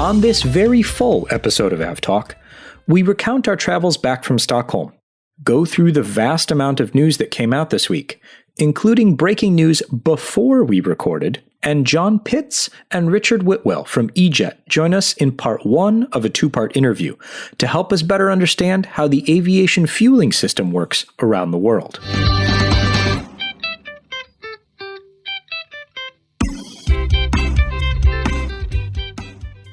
On this very full episode of AvTalk, we recount our travels back from Stockholm, go through the vast amount of news that came out this week, including breaking news before we recorded, and John Pitts and Richard Whitwell from eJet join us in part one of a two-part interview to help us better understand how the aviation fueling system works around the world.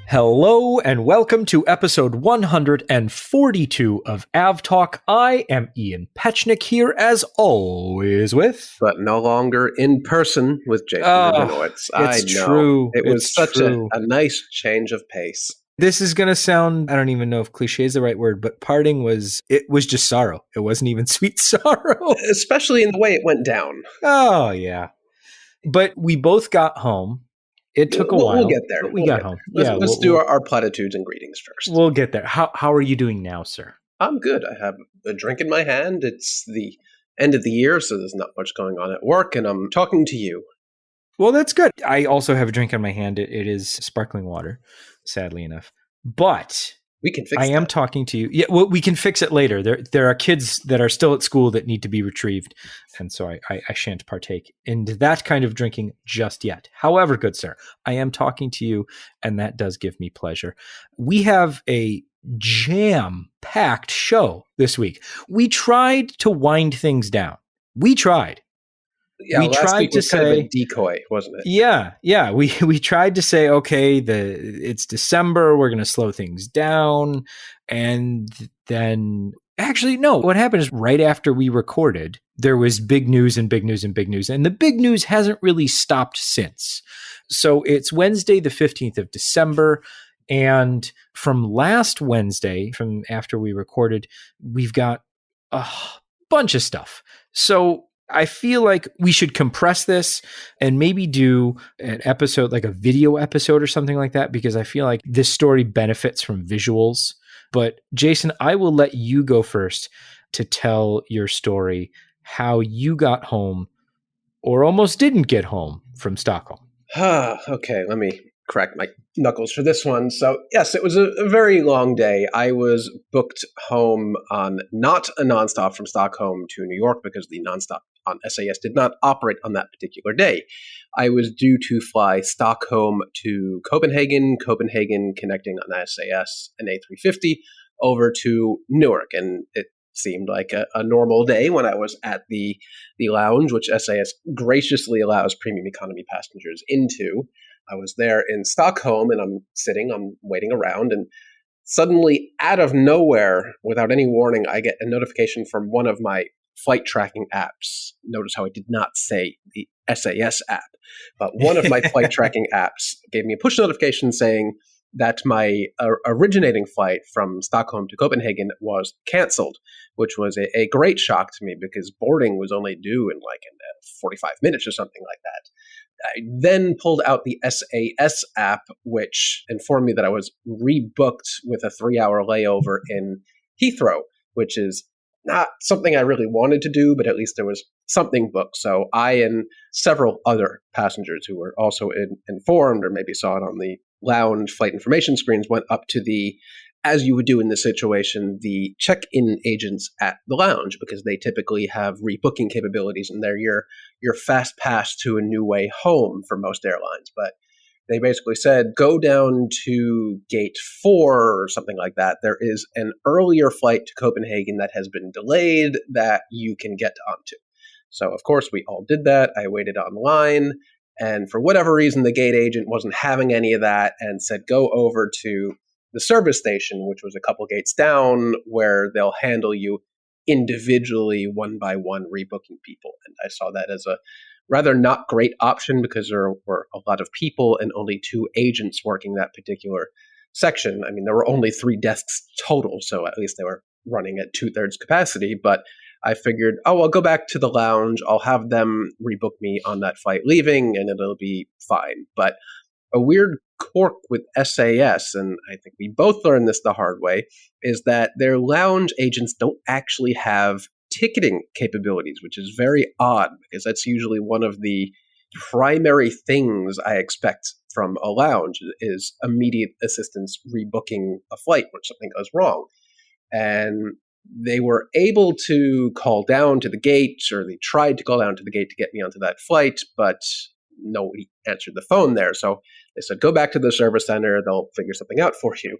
Hello and welcome to episode 142 of AvTalk. I am Ian Petchnick here as always with... But no longer in person with Jason Rabinowitz. I know. True. It was such a nice change of pace. This is going to sound, I don't even know if cliche is the right word, but parting was just sorrow. It wasn't even sweet sorrow. Especially in the way it went down. Oh, yeah. But we both got home. It took a while. We'll get there. But we got home. Let's do our platitudes and greetings first. We'll get there. How are you doing now, sir? I'm good. I have a drink in my hand. It's the end of the year, so there's not much going on at work, and I'm talking to you. Well, that's good. I also have a drink in my hand. It is sparkling water, sadly enough. But we can fix I am talking to you. Yeah, well, we can fix it later. There are kids that are still at school that need to be retrieved, and so I shan't partake in that kind of drinking just yet. However, good sir, I am talking to you, and that does give me pleasure. We have a jam-packed show this week. We tried to wind things down. We tried. Yeah, last week was kind of a decoy, wasn't it? Yeah. We tried to say, okay, it's December, we're going to slow things down, and then actually no. What happened is right after we recorded, there was big news and big news and big news, and the big news hasn't really stopped since. So it's Wednesday, the 15th of December. And from last Wednesday, from after we recorded, we've got a bunch of stuff. So I feel like we should compress this and maybe do an episode, like a video episode or something like that, because I feel like this story benefits from visuals. But Jason, I will let you go first to tell your story, how you got home or almost didn't get home from Stockholm. Okay, let me crack my knuckles for this one. So yes, it was a very long day. I was booked home on not a nonstop from Stockholm to New York because the nonstop on SAS did not operate on that particular day. I was due to fly Stockholm to Copenhagen connecting on SAS and A350 over to Newark. And it seemed like a normal day when I was at the lounge, which SAS graciously allows premium economy passengers into. I was there in Stockholm and I'm waiting around, and suddenly out of nowhere, without any warning, I get a notification from one of my flight tracking apps. Notice how I did not say the SAS app, but one of my flight tracking apps gave me a push notification saying that my originating flight from Stockholm to Copenhagen was canceled, which was a great shock to me because boarding was only due in 45 minutes or something like that. I then pulled out the SAS app, which informed me that I was rebooked with a 3-hour layover in Heathrow, which is not something I really wanted to do, but at least there was something booked. So I and several other passengers who were also informed or maybe saw it on the lounge flight information screens went up to as you would do in this situation, the check-in agents at the lounge, because they typically have rebooking capabilities and they're your fast pass to a new way home for most airlines. But they basically said, go down to gate 4 or something like that. There is an earlier flight to Copenhagen that has been delayed that you can get onto. So, of course, we all did that. I waited online. And for whatever reason, the gate agent wasn't having any of that and said, go over to the service station, which was a couple gates down, where they'll handle you individually, one by one, rebooking people. And I saw that as a rather not great option because there were a lot of people and only 2 agents working that particular section. I mean, there were only 3 desks total, so at least they were running at 2/3 capacity. But I figured, I'll go back to the lounge. I'll have them rebook me on that flight leaving, and it'll be fine. But a weird quirk with SAS, and I think we both learned this the hard way, is that their lounge agents don't actually have ticketing capabilities, which is very odd because that's usually one of the primary things I expect from a lounge is immediate assistance rebooking a flight when something goes wrong. And they were able to call down to the gate, or they tried to call down to the gate to get me onto that flight, but nobody answered the phone there. So they said, go back to the service center. They'll figure something out for you.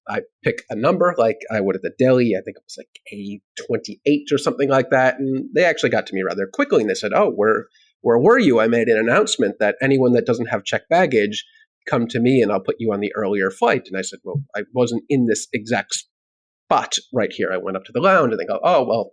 I pick a number like I would at the deli. I think it was like A28 or something like that. And they actually got to me rather quickly. And they said, oh, where were you? I made an announcement that anyone that doesn't have checked baggage, come to me and I'll put you on the earlier flight. And I said, well, I wasn't in this exact spot right here. I went up to the lounge and they go, oh, well,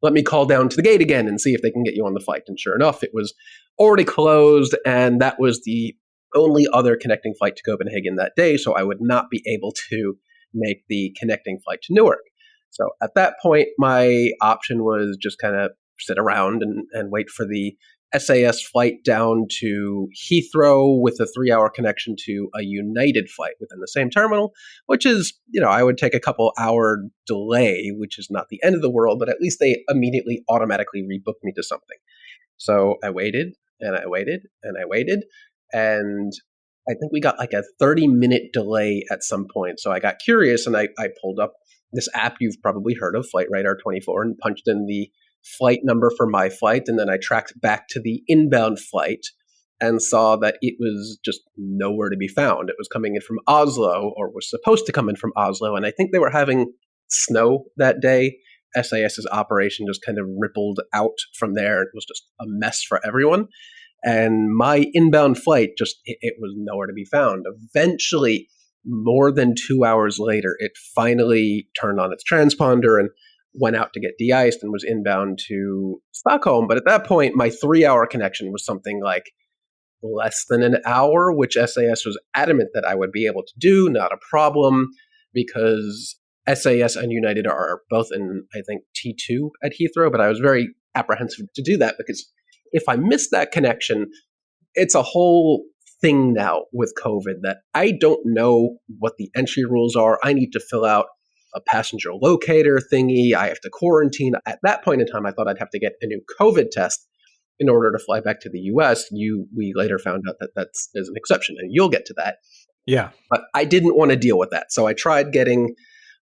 let me call down to the gate again and see if they can get you on the flight. And sure enough, it was already closed. And that was the only other connecting flight to Copenhagen that day. So I would not be able to make the connecting flight to Newark. So at that point, my option was just kind of sit around and wait for the SAS flight down to Heathrow with a 3-hour connection to a United flight within the same terminal, which is, I would take a couple hour delay, which is not the end of the world, but at least they immediately automatically rebooked me to something. So I waited and I waited and I waited. And I think we got like a 30-minute delay at some point. So I got curious and I pulled up this app you've probably heard of, Flight Radar 24, and punched in the flight number for my flight. And then I tracked back to the inbound flight and saw that it was just nowhere to be found. It was coming in from Oslo, or was supposed to come in from Oslo. And I think they were having snow that day. SAS's operation just kind of rippled out from there. It was just a mess for everyone. And my inbound flight, it was nowhere to be found. Eventually, more than 2 hours later, it finally turned on its transponder and went out to get de-iced and was inbound to Stockholm. But at that point, my 3-hour connection was something like less than an hour, which SAS was adamant that I would be able to do, not a problem, because SAS and United are both in, I think, T2 at Heathrow. But I was very apprehensive to do that because if I miss that connection, it's a whole thing now with COVID that I don't know what the entry rules are. I need to fill out a passenger locator thingy. I have to quarantine. At that point in time, I thought I'd have to get a new COVID test in order to fly back to the US. We later found out that there's an exception, and you'll get to that. Yeah. But I didn't want to deal with that. So I tried getting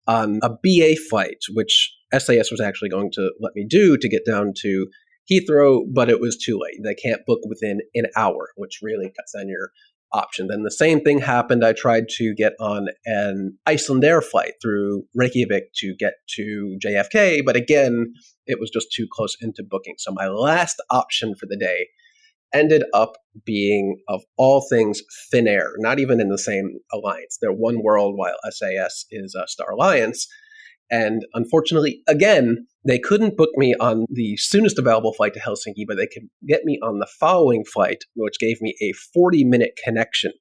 on a BA flight, which SAS was actually going to let me do to get down to Heathrow, but it was too late. They can't book within an hour, which really cuts down your option. Then the same thing happened. I tried to get on an Icelandair flight through Reykjavik to get to JFK, but again, it was just too close into booking. So my last option for the day ended up being, of all things, Finnair, not even in the same alliance. They're One World, while SAS is Star Alliance. And unfortunately, again, they couldn't book me on the soonest available flight to Helsinki, but they could get me on the following flight, which gave me a 40-minute connection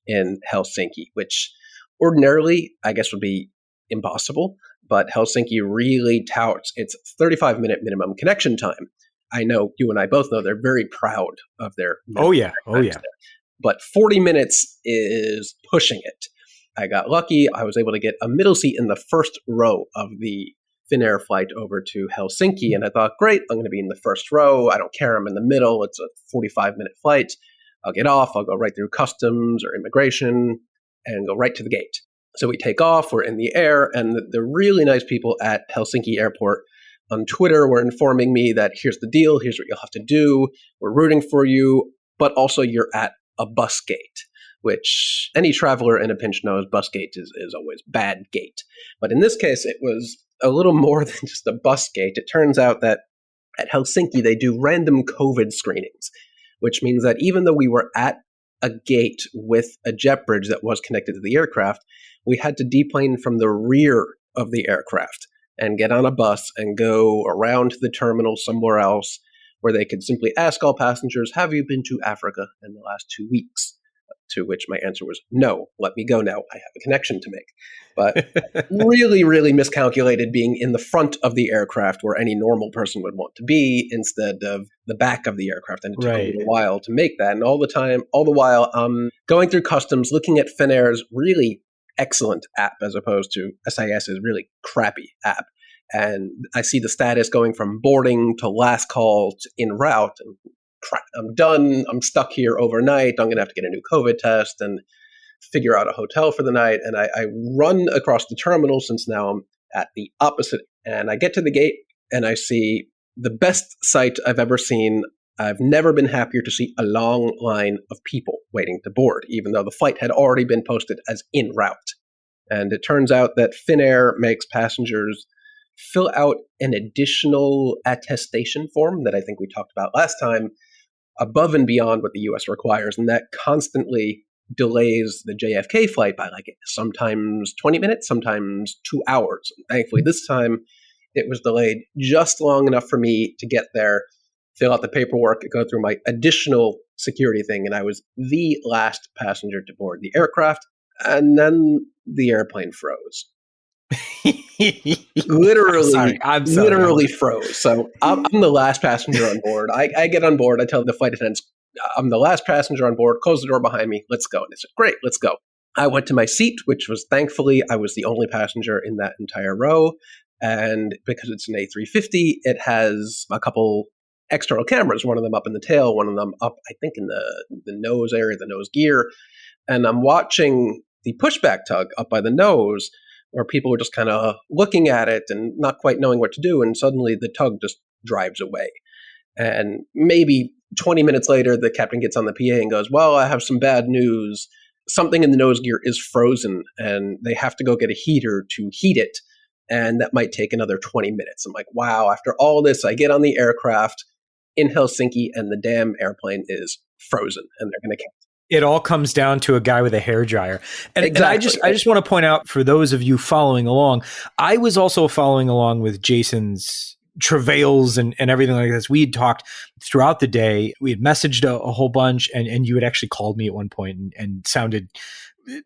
in Helsinki, which ordinarily, I guess, would be impossible. But Helsinki really touts its 35-minute minimum connection time. I know you and I both know they're very proud of their. Oh, yeah. There. But 40 minutes is pushing it. I got lucky. I was able to get a middle seat in the first row of the Finnair flight over to Helsinki. And I thought, great, I'm going to be in the first row. I don't care. I'm in the middle. It's a 45-minute flight. I'll get off. I'll go right through customs or immigration and go right to the gate. So we take off. We're in the air. And the really nice people at Helsinki Airport on Twitter were informing me that here's the deal. Here's what you'll have to do. We're rooting for you. But also you're at a bus gate, which any traveler in a pinch knows bus gate is always bad gate. But in this case, it was a little more than just a bus gate. It turns out that at Helsinki, they do random COVID screenings, which means that even though we were at a gate with a jet bridge that was connected to the aircraft, we had to deplane from the rear of the aircraft and get on a bus and go around to the terminal somewhere else where they could simply ask all passengers, have you been to Africa in the last 2 weeks? To which my answer was, no, let me go now. I have a connection to make. But really, really miscalculated being in the front of the aircraft where any normal person would want to be instead of the back of the aircraft. And it took a little while to make that. And all the while, going through customs, looking at Finnair's really excellent app as opposed to SIS's really crappy app. And I see the status going from boarding to last call to en route. And crap, I'm done. I'm stuck here overnight. I'm going to have to get a new COVID test and figure out a hotel for the night. And I run across the terminal since now I'm at the opposite. And I get to the gate and I see the best sight I've ever seen. I've never been happier to see a long line of people waiting to board, even though the flight had already been posted as en route. And it turns out that Finnair makes passengers fill out an additional attestation form that I think we talked about last time, above and beyond what the US requires. And that constantly delays the JFK flight by like sometimes 20 minutes, sometimes 2 hours. And thankfully, this time it was delayed just long enough for me to get there, fill out the paperwork, go through my additional security thing, and I was the last passenger to board the aircraft. And then the airplane froze. Literally, I'm sorry. literally froze. So I'm the last passenger on board. I get on board. I tell the flight attendants, I'm the last passenger on board. Close the door behind me. Let's go. And they said, great, let's go. I went to my seat, which was thankfully, I was the only passenger in that entire row. And because it's an A350, it has a couple external cameras, one of them up in the tail, one of them up, I think, in the nose area, the nose gear. And I'm watching the pushback tug up by the nose, where people were just kind of looking at it and not quite knowing what to do. And suddenly the tug just drives away. And maybe 20 minutes later, the captain gets on the PA and goes, well, I have some bad news. Something in the nose gear is frozen and they have to go get a heater to heat it. And that might take another 20 minutes. I'm like, wow, after all this, I get on the aircraft in Helsinki and the damn airplane is frozen and they're going to cancel. It all comes down to a guy with a hairdryer. And, Exactly. and I just want to point out, for those of you following along, I was also following along with Jason's travails and everything like this. We had talked throughout the day. We had messaged a whole bunch, and you had actually called me at one point and sounded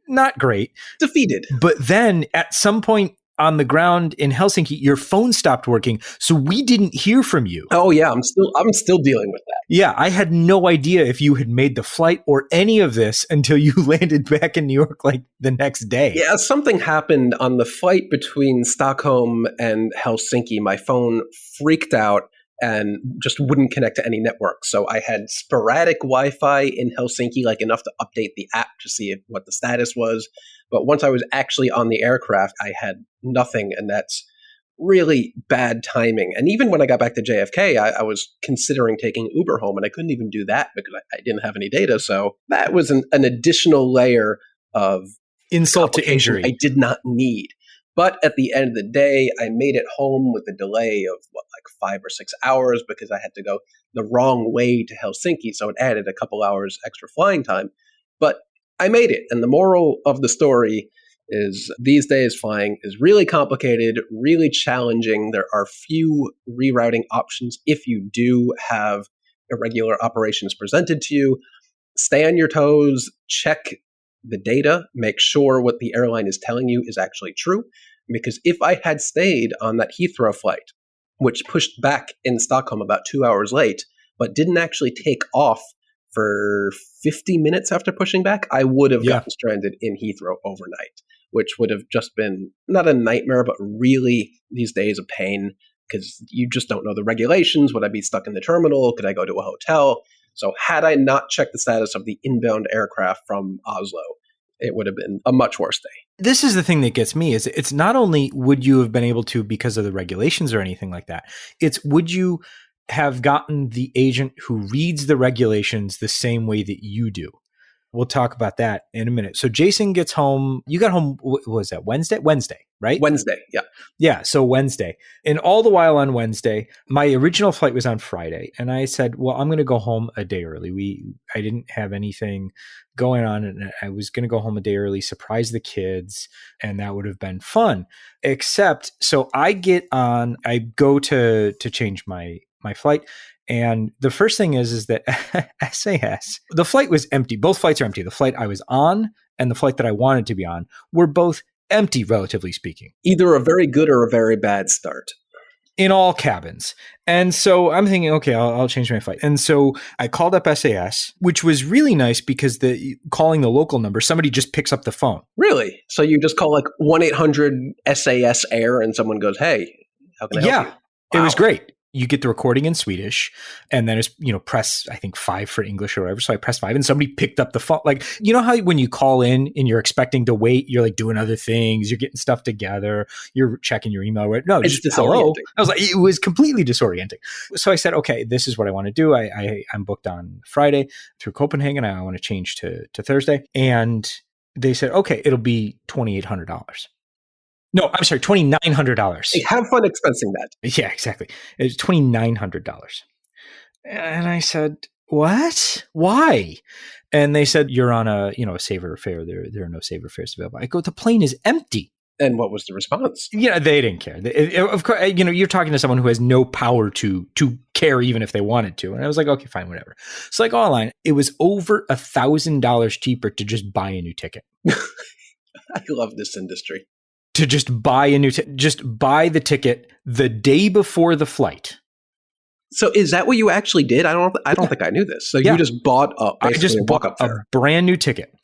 not great. Defeated. But then at some point on the ground in Helsinki, your phone stopped working, so we didn't hear from you. Oh yeah, I'm still dealing with that. Yeah, I had no idea if you had made the flight or any of this until you landed back in New York like the next day. Yeah, something happened on the flight between Stockholm and Helsinki. My phone freaked out and just wouldn't connect to any network. So I had sporadic Wi-Fi in Helsinki, like enough to update the app to see what the status was. But once I was actually on the aircraft, I had nothing, and that's really bad timing. And even when I got back to JFK, I was considering taking Uber home, and I couldn't even do that because I didn't have any data. So that was an additional layer of insult to injury I did not need. But at the end of the day, I made it home with a delay of like 5 or 6 hours because I had to go the wrong way to Helsinki. So it added a couple hours extra flying time. But I made it. And the moral of the story is these days flying is really complicated, really challenging. There are few rerouting options if you do have irregular operations presented to you. Stay on your toes, check the data, make sure what the airline is telling you is actually true. Because if I had stayed on that Heathrow flight, which pushed back in Stockholm about 2 hours late, but didn't actually take off for 50 minutes after pushing back, I would have gotten stranded in Heathrow overnight, which would have just been not a nightmare, but really these days a pain because you just don't know the regulations. Would I be stuck in the terminal? Could I go to a hotel? So had I not checked the status of the inbound aircraft from Oslo, it would have been a much worse day. This is the thing that gets me, is it's not only would you have been able to because of the regulations or anything like that, it's would you have gotten the agent who reads the regulations the same way that you do. We'll talk about that in a minute. So Jason gets home. You got home, what was that, Wednesday? Wednesday, right? Wednesday, yeah. Yeah, so Wednesday. And all the while on Wednesday, my original flight was on Friday. And I said, well, I'm going to go home a day early. I didn't have anything going on, and I was going to go home a day early, surprise the kids, and that would have been fun. Except, so I go to change my flight. And the first thing is that SAS, the flight was empty. Both flights are empty. The flight I was on and the flight that I wanted to be on were both empty, relatively speaking. Either a very good or a very bad start. In all cabins. And so I'm thinking, okay, I'll change my flight. And so I called up SAS, which was really nice because calling the local number, somebody just picks up the phone. Really? So you just call like 1-800 SAS Air and someone goes, hey, how can I help you? It was great. You get the recording in Swedish, and then it's, press, I think 5 for English or whatever. So I pressed 5 and somebody picked up the phone. Like, you know how when you call in and you're expecting to wait, you're like doing other things, you're getting stuff together, you're checking your email, right? No, It's just disorienting. hello. I was like, it was completely disorienting. So I said, okay, this is what I want to do. I'm booked on Friday through Copenhagen. I want to change to Thursday. And they said, okay, it'll be $2,800. No, I'm sorry, $2,900. Hey, have fun expensing that. Yeah, exactly. It was $2,900. And I said, what? Why? And they said, you're on a saver fare. There are no saver fares available. I go, the plane is empty. And what was the response? Yeah, they didn't care. Of course, you're talking to someone who has no power to care, even if they wanted to. And I was like, okay, fine, whatever. So I go online. It was over $1,000 cheaper to just buy a new ticket. I love this industry. To just buy a new ticket, just buy the ticket the day before the flight. So is that what you actually did? I don't think I knew this. So you just bought a brand new ticket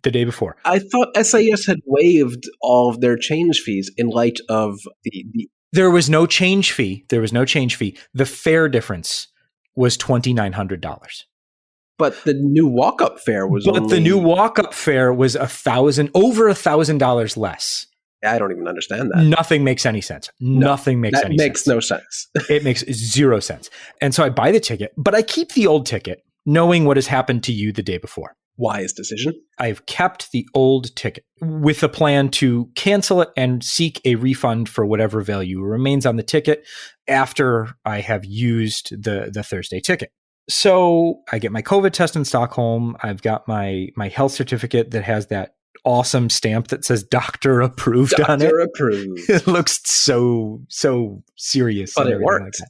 the day before. I thought SAS had waived all of their change fees in light of the There was no change fee. The fare difference was $2,900. But the new walk-up fare was over $1,000 less. I don't even understand that. Nothing makes any sense. That makes no sense. It makes zero sense. And so I buy the ticket, but I keep the old ticket knowing what has happened to you the day before. Wise decision. I've kept the old ticket with a plan to cancel it and seek a refund for whatever value remains on the ticket after I have used the Thursday ticket. So I get my COVID test in Stockholm. I've got my health certificate that has that awesome stamp that says doctor approved on it. Doctor approved. It looks so serious. But it works.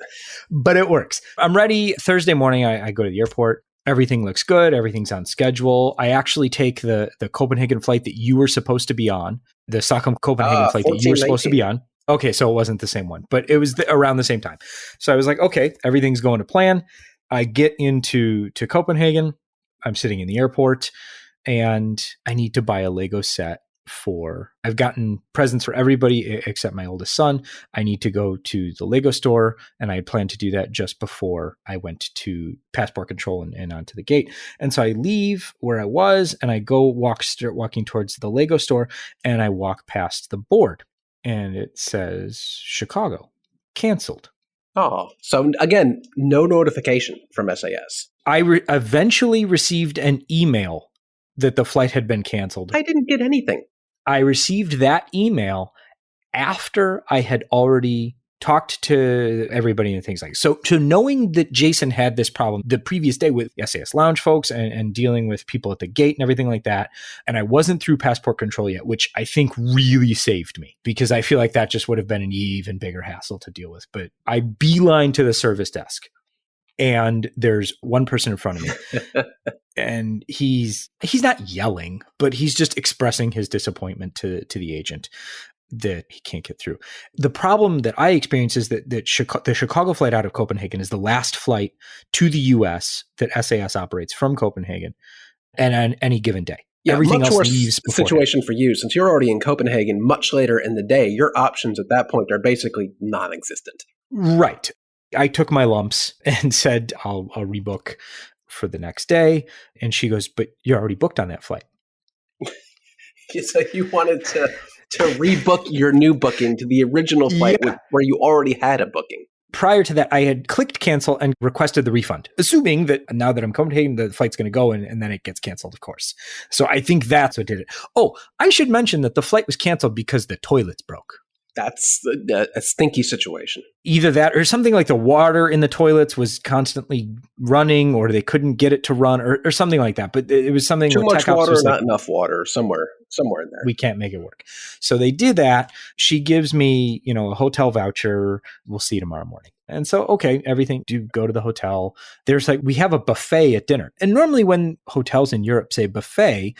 But it works. I'm ready. Thursday morning, I go to the airport. Everything looks good. Everything's on schedule. I actually take the Copenhagen flight that you were supposed to be on, the Stockholm Copenhagen flight that you were supposed to be on. Okay, so it wasn't the same one, but it was around the same time. So I was like, okay, everything's going to plan. I get into Copenhagen. I'm sitting in the airport. And I need to buy a Lego set I've gotten presents for everybody except my oldest son. I need to go to the Lego store, and I had planned to do that just before I went to passport control and onto the gate. And so I leave where I was, and I start walking towards the Lego store, and I walk past the board, and it says Chicago, canceled. Oh, so again, no notification from SAS. I eventually received an email that the flight had been canceled. I didn't get anything. I received that email after I had already talked to everybody and things like that. So to knowing that Jason had this problem the previous day with SAS Lounge folks and dealing with people at the gate and everything like that, and I wasn't through passport control yet, which I think really saved me because I feel like that just would have been an even bigger hassle to deal with. But I beeline to the service desk. And there's one person in front of me and he's not yelling, but he's just expressing his disappointment to the agent that he can't get through. The problem that I experience is that the Chicago flight out of Copenhagen is the last flight to the US that SAS operates from Copenhagen and on any given day. Yeah, everything much else worse leaves before. Situation for you, since you're already in Copenhagen much later in the day, your options at that point are basically non-existent. Right. I took my lumps and said, I'll rebook for the next day. And she goes, but you're already booked on that flight. So you wanted to rebook your new booking to the original flight where you already had a booking. Prior to that, I had clicked cancel and requested the refund, assuming that now that I'm Copenhagen, the flight's going to go and then it gets canceled, of course. So I think that's what did it. Oh, I should mention that the flight was canceled because the toilets broke. That's a stinky situation. Either that or something like the water in the toilets was constantly running or they couldn't get it to run or something like that. But it was something too much water, not enough water, somewhere in there. We can't make it work. So they did that. She gives me, a hotel voucher. We'll see you tomorrow morning. And so, okay, everything, do go to the hotel. There's we have a buffet at dinner. And normally when hotels in Europe say buffet,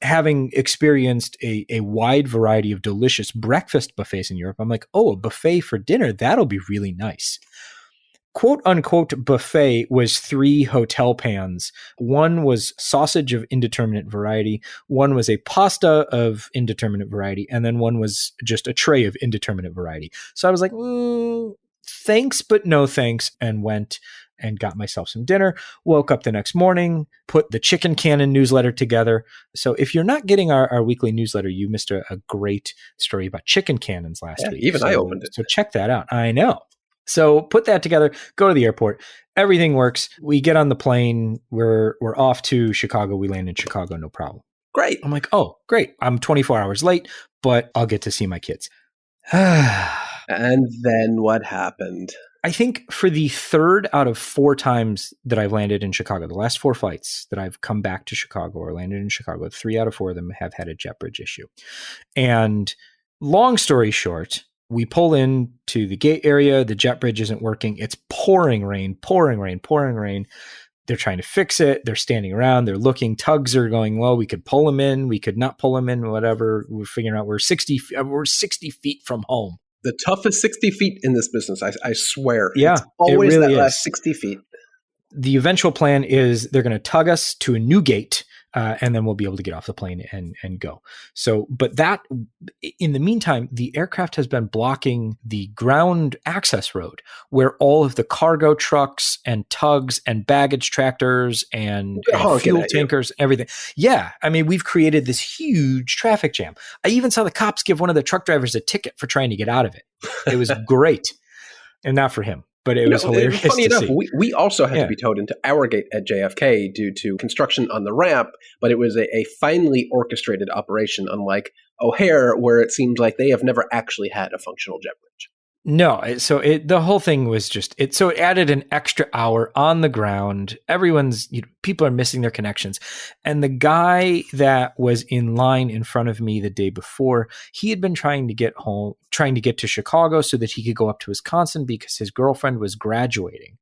having experienced a wide variety of delicious breakfast buffets in Europe, I'm like, oh, a buffet for dinner, that'll be really nice. Quote unquote buffet was 3 hotel pans. One was sausage of indeterminate variety. One was a pasta of indeterminate variety. And then one was just a tray of indeterminate variety. So I was like, thanks, but no thanks, and went and got myself some dinner, woke up the next morning, put the chicken cannon newsletter together. So if you're not getting our weekly newsletter, you missed a great story about chicken cannons last week. Even I opened it. So check that out. I know. So put that together, go to the airport. Everything works. We get on the plane. We're off to Chicago. We land in Chicago, no problem. Great. I'm like, oh, great. I'm 24 hours late, but I'll get to see my kids. And then what happened? I think for the third out of 4 times that I've landed in Chicago, the last 4 flights that I've come back to Chicago or landed in Chicago, 3 out of 4 of them have had a jet bridge issue. And long story short, we pull into the gate area. The jet bridge isn't working. It's pouring rain. They're trying to fix it. They're standing around. They're looking. Tugs are going, well, we could pull them in. We could not pull them in, whatever. We're figuring out we're 60 feet from home. The toughest 60 feet in this business, I swear. Yeah, it's always it really that is. last 60 feet. The eventual plan is they're going to tug us to a new gate, and then we'll be able to get off the plane and go. So, but that, in the meantime, the aircraft has been blocking the ground access road where all of the cargo trucks and tugs and baggage tractors and fuel tankers, everything. Yeah. I mean, we've created this huge traffic jam. I even saw the cops give one of the truck drivers a ticket for trying to get out of it. It was great. And not for him. But it was hilarious. Funny enough, see. we also had to be towed into our gate at JFK due to construction on the ramp, but it was a finely orchestrated operation, unlike O'Hare, where it seems like they have never actually had a functional jet bridge. No, so the whole thing was just it. So it added an extra hour on the ground. People are missing their connections, and the guy that was in line in front of me the day before, he had been trying to get to Chicago so that he could go up to Wisconsin because his girlfriend was graduating.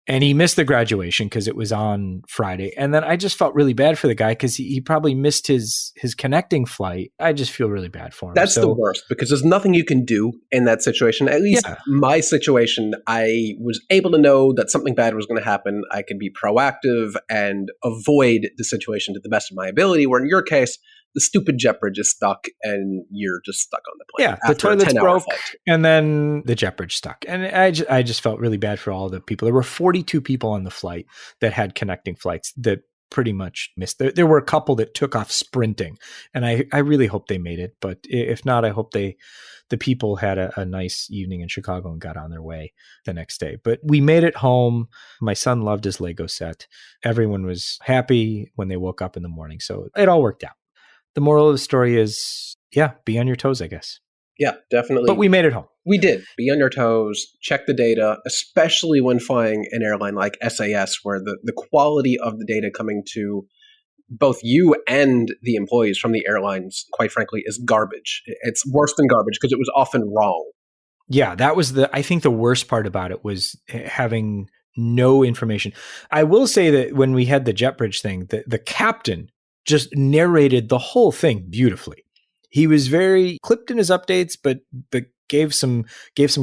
And he missed the graduation because it was on Friday. And then I just felt really bad for the guy because he probably missed his connecting flight. I just feel really bad for him. That's the worst because there's nothing you can do in that situation. At least my situation, I was able to know that something bad was going to happen. I could be proactive and avoid the situation to the best of my ability, where in your case, the stupid jet bridge is stuck and you're just stuck on the plane. Yeah, the toilet's broke and then the jet bridge stuck. And I just felt really bad for all the people. There were 42 people on the flight that had connecting flights that pretty much missed. There were a couple that took off sprinting, and I really hope they made it. But if not, I hope the people had a nice evening in Chicago and got on their way the next day. But we made it home. My son loved his Lego set. Everyone was happy when they woke up in the morning. So it all worked out. The moral of the story is, be on your toes, I guess. Yeah, definitely. But we made it home. We did. Be on your toes, check the data, especially when flying an airline like SAS, where the quality of the data coming to both you and the employees from the airlines, quite frankly, is garbage. It's worse than garbage because it was often wrong. Yeah, that was I think the worst part about it was having no information. I will say that when we had the jet bridge thing, the captain just narrated the whole thing beautifully. He was very clipped in his updates, but gave some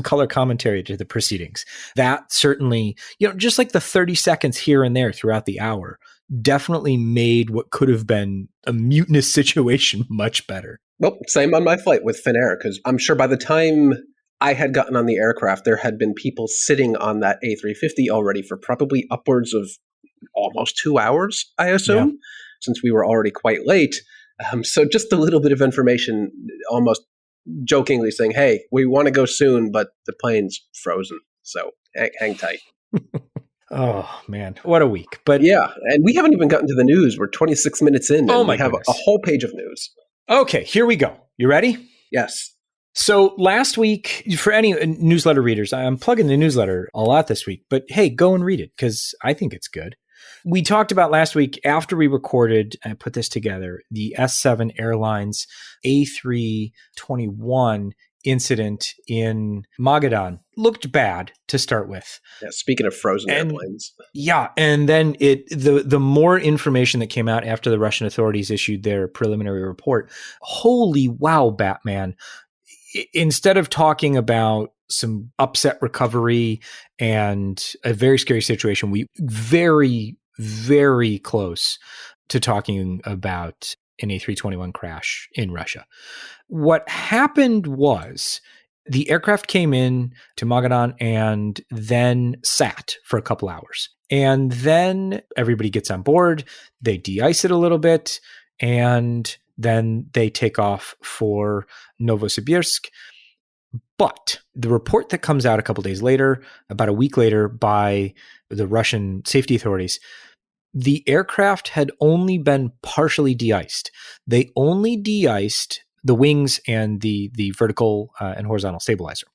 color commentary to the proceedings. That certainly, just like the 30 seconds here and there throughout the hour, definitely made what could have been a mutinous situation much better. Well, same on my flight with Finnair, because I'm sure by the time I had gotten on the aircraft, there had been people sitting on that A350 already for probably upwards of almost 2 hours, I assume, since we were already quite late. So just a little bit of information, almost jokingly saying, hey, we want to go soon, but the plane's frozen. So hang tight. Oh, man. What a week. But yeah, and we haven't even gotten to the news. We're 26 minutes in, and we have a whole page of news. Okay, here we go. You ready? Yes. So last week, for any newsletter readers, I'm plugging the newsletter a lot this week, but hey, go and read it because I think it's good. We talked about last week after we recorded and put this together, the S7 Airlines A321 incident in Magadan looked bad to start with. Yeah, speaking of frozen airplanes. Yeah, and then the more information that came out after the Russian authorities issued their preliminary report, holy wow, Batman. Instead of talking about some upset recovery and a very scary situation, we very, very close to talking about an A321 crash in Russia. What happened was The aircraft came in to Magadan and then sat for a couple hours. And then everybody gets on board, they de-ice it a little bit, and then they take off for Novosibirsk. But the report that comes out a couple days later, about a week later, by the Russian safety authorities, the aircraft had only been partially de-iced. They only de-iced the wings and the vertical and horizontal stabilizer.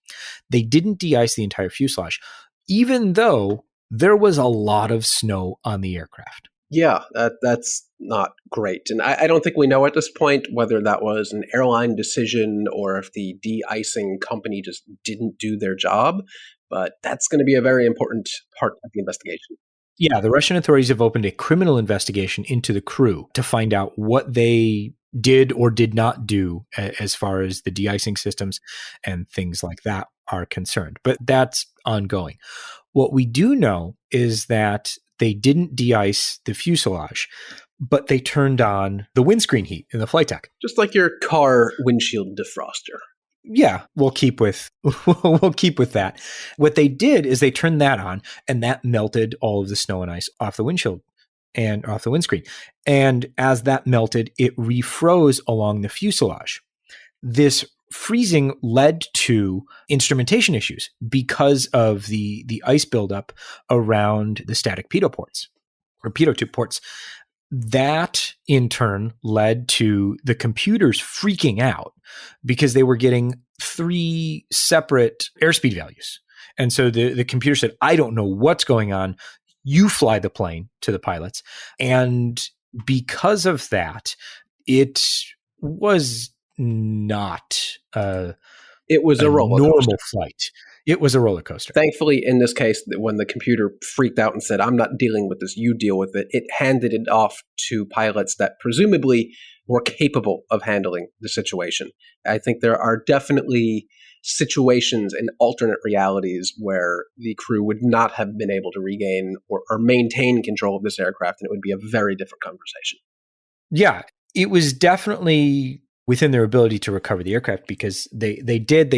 They didn't de-ice the entire fuselage, even though there was a lot of snow on the aircraft. Yeah, that's not great. And I don't think we know at this point whether that was an airline decision or if the de-icing company just didn't do their job. But that's going to be a very important part of the investigation. Yeah, the Russian authorities have opened a criminal investigation into the crew to find out what they did or did not do as far as the de-icing systems and things like that are concerned. But that's ongoing. What we do know is that they didn't de-ice the fuselage, but they turned on the windscreen heat in the flight deck. Just like your car windshield defroster. Yeah, we'll keep with that. What they did is they turned that on, and that melted all of the snow and ice off the windshield and off the windscreen. And as that melted, it refroze along the fuselage. This freezing led to instrumentation issues because of the ice buildup around the static pitot ports or pitot tube ports. That in turn led to the computers freaking out because they were getting 3 separate airspeed values. And so the computer said, I don't know what's going on. You fly the plane to the pilots. And because of that, it was not it was a roller normal coaster. flight. It was a roller coaster. Thankfully, in this case, when the computer freaked out and said, I'm not dealing with this, you deal with it, it handed it off to pilots that presumably were capable of handling the situation. I think there are definitely situations and alternate realities where the crew would not have been able to regain or maintain control of this aircraft, and it would be a very different conversation. Yeah, it was definitely within their ability to recover the aircraft because they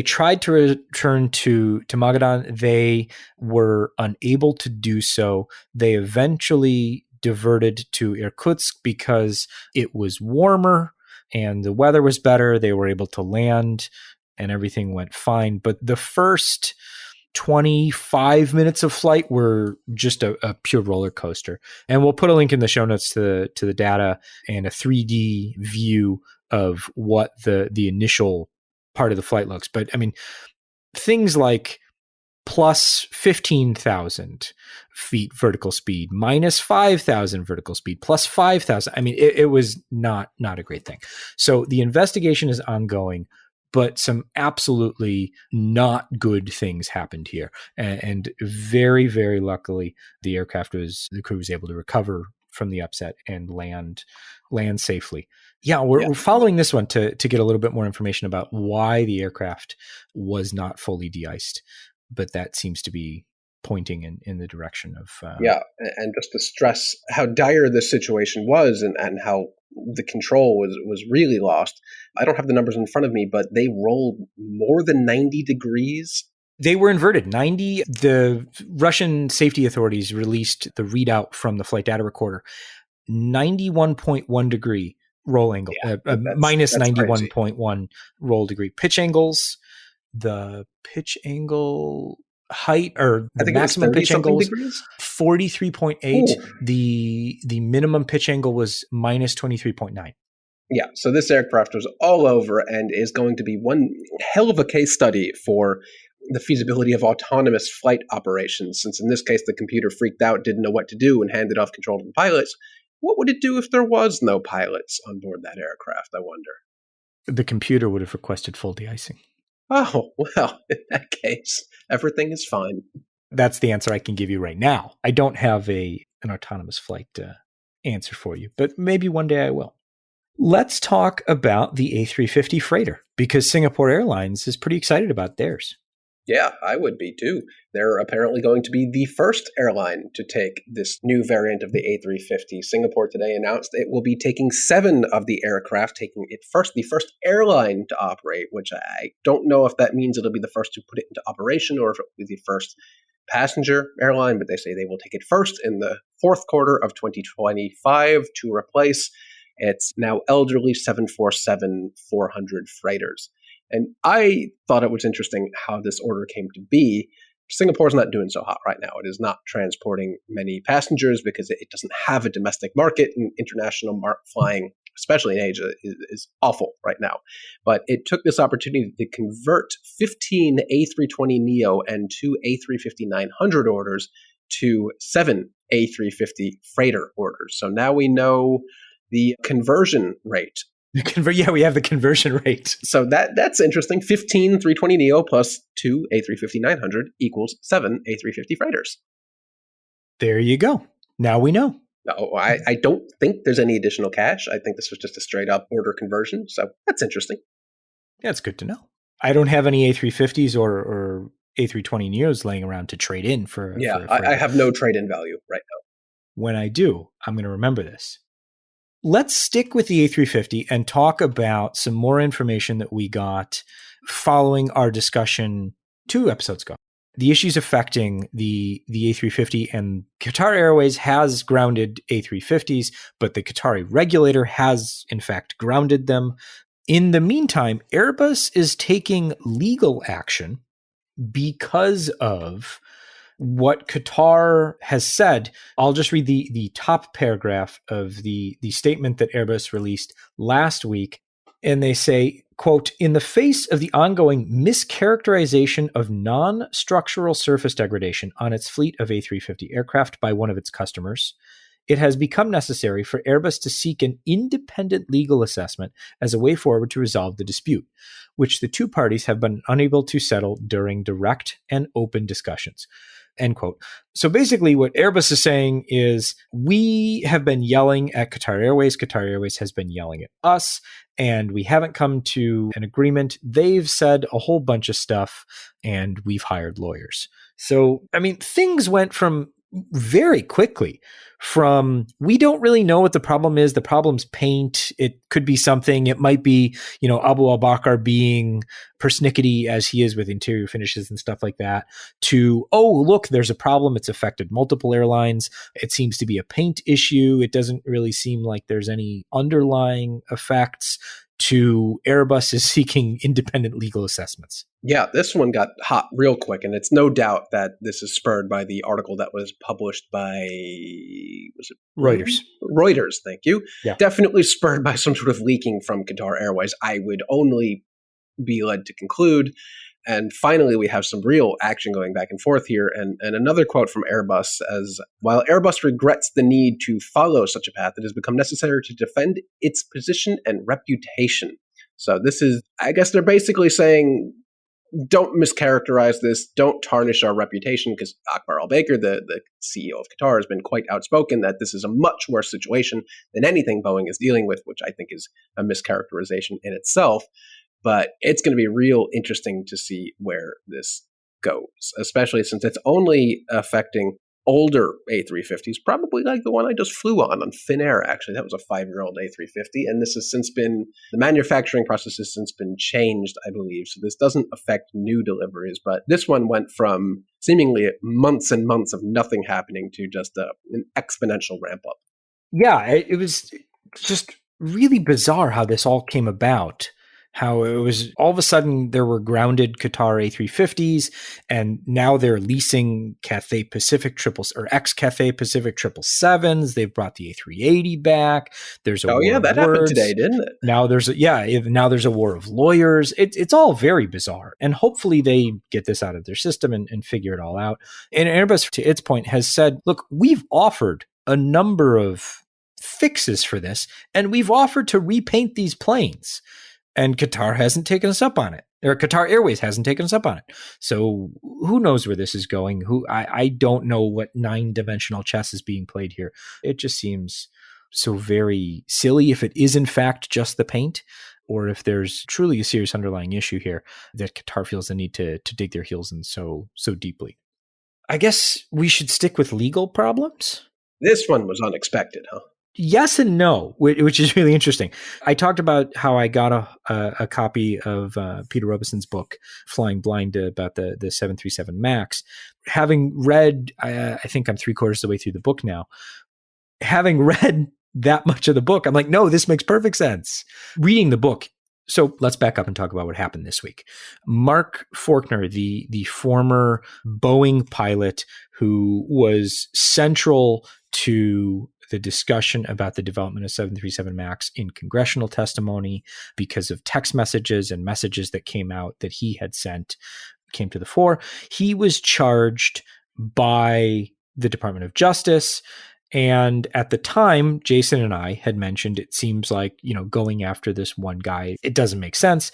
tried to return to Magadan. They were unable to do so. They eventually diverted to Irkutsk because it was warmer and the weather was better. They were able to land and everything went fine. But the first 25 minutes of flight were just a pure roller coaster. And we'll put a link in the show notes to the data and a 3D view of what the initial part of the flight looks. But I mean, things like plus 15,000 feet vertical speed, minus 5,000 vertical speed, plus 5,000. I mean, it was not a great thing. So the investigation is ongoing, but some absolutely not good things happened here. And very, very luckily, the crew was able to recover from the upset and land safely. Yeah, we're following this one to get a little bit more information about why the aircraft was not fully de-iced, but that seems to be pointing in the direction of... and just to stress how dire this situation was and how the control was really lost. I don't have the numbers in front of me, but they rolled more than 90 degrees. They were inverted. 90. The Russian safety authorities released the readout from the flight data recorder. 91.1 degree roll angle, minus 91.1 roll degree. Pitch angles, the pitch angle height or the maximum pitch angle was 43.8. The minimum pitch angle was minus 23.9. Yeah, so this aircraft was all over and is going to be one hell of a case study for the feasibility of autonomous flight operations, since in this case the computer freaked out, didn't know what to do, and handed off control to the pilots. What would it do if there was no pilots on board that aircraft, I wonder? The computer would have requested full de-icing. Oh, well, in that case, everything is fine. That's the answer I can give you right now. I don't have an autonomous flight answer for you, but maybe one day I will. Let's talk about the A350 freighter, because Singapore Airlines is pretty excited about theirs. Yeah, I would be too. They're apparently going to be the first airline to take this new variant of the A350. Singapore today announced it will be taking 7 of the aircraft, taking it first, the first airline to operate, which I don't know if that means it'll be the first to put it into operation or if it will be the first passenger airline, but they say they will take it first in the fourth quarter of 2025 to replace its now elderly 747-400 freighters. And I thought it was interesting how this order came to be. Singapore's not doing so hot right now. It is not transporting many passengers because it doesn't have a domestic market, and international flying, especially in Asia, is awful right now. But it took this opportunity to convert 15 A320neo and 2 A350-900 orders to 7 A350 freighter orders. So now we know the conversion rate. Yeah, we have the conversion rate. So that's interesting. 15 320neo plus 2 A350-900 equals 7 A350 freighters. There you go. Now we know. No, I don't think there's any additional cash. I think this was just a straight up order conversion. So that's interesting. Yeah, it's good to know. I don't have any A350s or A320neos laying around to trade in for. Yeah, I have no trade-in value right now. When I do, I'm going to remember this. Let's stick with the A350 and talk about some more information that we got following our discussion 2 episodes ago. The issues affecting the A350, and Qatar Airways has grounded A350s, but the Qatari regulator has in fact grounded them. In the meantime, Airbus is taking legal action because of what Qatar has said. I'll just read the top paragraph of the statement that Airbus released last week. And they say, quote, "In the face of the ongoing mischaracterization of non-structural surface degradation on its fleet of A350 aircraft by one of its customers, it has become necessary for Airbus to seek an independent legal assessment as a way forward to resolve the dispute, which the two parties have been unable to settle during direct and open discussions." End quote. So basically what Airbus is saying is, we have been yelling at Qatar Airways. Qatar Airways has been yelling at us, and we haven't come to an agreement. They've said a whole bunch of stuff, and we've hired lawyers. So, I mean, things went from very quickly from, we don't really know what the problem is. The problem's paint. It could be something. It might be, Abu al-Bakr being persnickety as he is with interior finishes and stuff like that, to, oh, look, there's a problem. It's affected multiple airlines. It seems to be a paint issue. It doesn't really seem like there's any underlying effects, to Airbus is seeking independent legal assessments. Yeah, this one got hot real quick, and it's no doubt that this is spurred by the article that was published by, was it Reuters? Reuters, thank you. Yeah. Definitely spurred by some sort of leaking from Qatar Airways, I would only be led to conclude. And finally, we have some real action going back and forth here. And another quote from Airbus as, "While Airbus regrets the need to follow such a path, it has become necessary to defend its position and reputation." So this is, I guess they're basically saying, don't mischaracterize this, don't tarnish our reputation, because Akbar al-Baker, the CEO of Qatar, has been quite outspoken that this is a much worse situation than anything Boeing is dealing with, which I think is a mischaracterization in itself. But it's going to be real interesting to see where this goes, especially since it's only affecting older A350s, probably like the one I just flew on Finnair, actually. That was a 5-year-old A350, and this has since been, the manufacturing process has since been changed, I believe. So this doesn't affect new deliveries, but this one went from seemingly months and months of nothing happening to just an exponential ramp up. Yeah, it was just really bizarre how this all came about. How it was all of a sudden there were grounded Qatar A350s, and now they're leasing Cathay Pacific triples or ex Cathay Pacific 777s. They've brought the A380 back. There's a war that of happened words. Today, didn't it? Now there's a war of lawyers. It's all very bizarre, and hopefully they get this out of their system and figure it all out. And Airbus, to its point, has said, look, we've offered a number of fixes for this, and we've offered to repaint these planes. And Qatar hasn't taken us up on it, or Qatar Airways hasn't taken us up on it. So who knows where this is going? I don't know what 9-dimensional chess is being played here. It just seems so very silly if it is in fact just the paint. or if there's truly a serious underlying issue here that Qatar feels the need to dig their heels in so deeply. I guess we should stick with legal problems. This one was unexpected, huh? Yes and no, which is really interesting. I talked about how I got a copy of Peter Robeson's book, Flying Blind, about the 737 MAX. Having read, I think I'm 3/4 of the way through the book now. Having read that much of the book, I'm like, no, this makes perfect sense. Reading the book. So let's back up and talk about what happened this week. Mark Faulkner, the former Boeing pilot who was central to the discussion about the development of 737 MAX in congressional testimony because of text messages and messages that came out that he had sent, came to the fore. He was charged by the Department of Justice. And at the time, Jason and I had mentioned it seems like, going after this one guy, it doesn't make sense.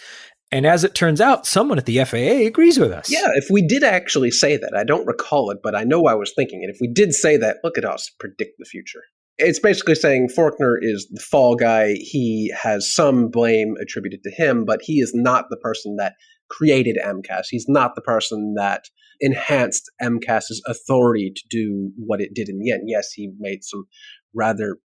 And as it turns out, someone at the FAA agrees with us. Yeah, if we did actually say that, I don't recall it, but I know I was thinking it. If we did say that, look at us, predict the future. It's basically saying Faulkner is the fall guy. He has some blame attributed to him, but he is not the person that created MCAS. He's not the person that enhanced MCAS's authority to do what it did in the end. Yes, he made some rather